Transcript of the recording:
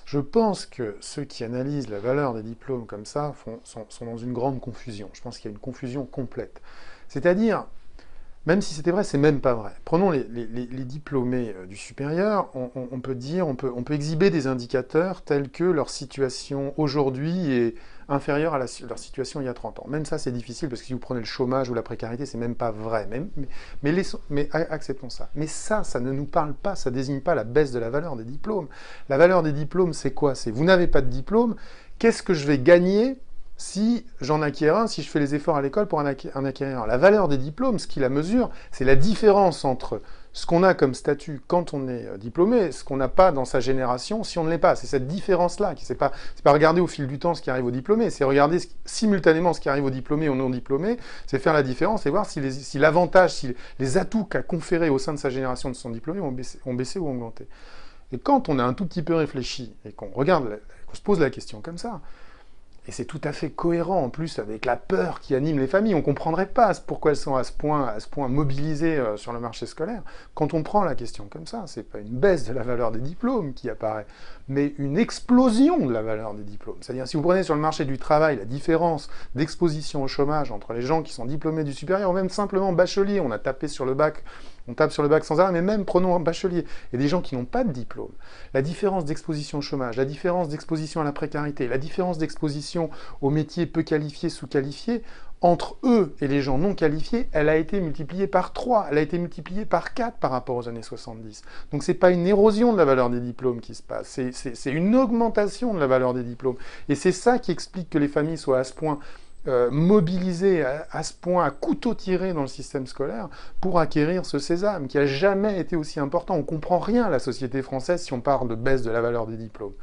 Je pense que ceux qui analysent la valeur des diplômes comme ça sont dans une grande confusion. Je pense qu'il y a une confusion complète. C'est-à-dire, même si c'était vrai, c'est même pas vrai. Prenons les diplômés du supérieur, on peut dire, on peut exhiber des indicateurs tels que leur situation aujourd'hui est inférieure à leur situation il y a 30 ans. Même ça, c'est difficile, parce que si vous prenez le chômage ou la précarité, c'est même pas vrai. Mais acceptons ça. Mais ça ne nous parle pas, ça désigne pas la baisse de la valeur des diplômes. La valeur des diplômes, c'est quoi? C'est vous n'avez pas de diplôme, qu'est-ce que je vais gagner si j'en acquiers un, si je fais les efforts à l'école pour en acquérir un? La valeur des diplômes, ce qui la mesure, c'est la différence entre ce qu'on a comme statut quand on est diplômé et ce qu'on n'a pas dans sa génération si on ne l'est pas. C'est cette différence-là. C'est pas regarder au fil du temps ce qui arrive aux diplômés, c'est regarder simultanément ce qui arrive aux diplômés et aux non-diplômés, c'est faire la différence et voir si l'avantage, si les atouts qu'a conféré au sein de sa génération de son diplômé ont baissé ou augmenté. Et quand on a un tout petit peu réfléchi et qu'on regarde, qu'on se pose la question comme ça, et c'est tout à fait cohérent en plus avec la peur qui anime les familles. On ne comprendrait pas pourquoi elles sont à ce point mobilisées sur le marché scolaire. Quand on prend la question comme ça, c'est pas une baisse de la valeur des diplômes qui apparaît, mais une explosion de la valeur des diplômes. C'est-à-dire, si vous prenez sur le marché du travail la différence d'exposition au chômage entre les gens qui sont diplômés du supérieur ou même simplement bacheliers, on tape sur le bac sans arrêt, mais même prenons un bachelier, et des gens qui n'ont pas de diplôme. La différence d'exposition au chômage, la différence d'exposition à la précarité, la différence d'exposition aux métiers peu qualifiés, sous-qualifiés, entre eux et les gens non qualifiés, elle a été multipliée par 3, elle a été multipliée par 4 par rapport aux années 70. Donc c'est pas une érosion de la valeur des diplômes qui se passe, c'est une augmentation de la valeur des diplômes. Et c'est ça qui explique que les familles soient à ce point mobilisés à ce point, à couteau tiré dans le système scolaire pour acquérir ce sésame qui a jamais été aussi important. On comprend rien à la société française si on parle de baisse de la valeur des diplômes.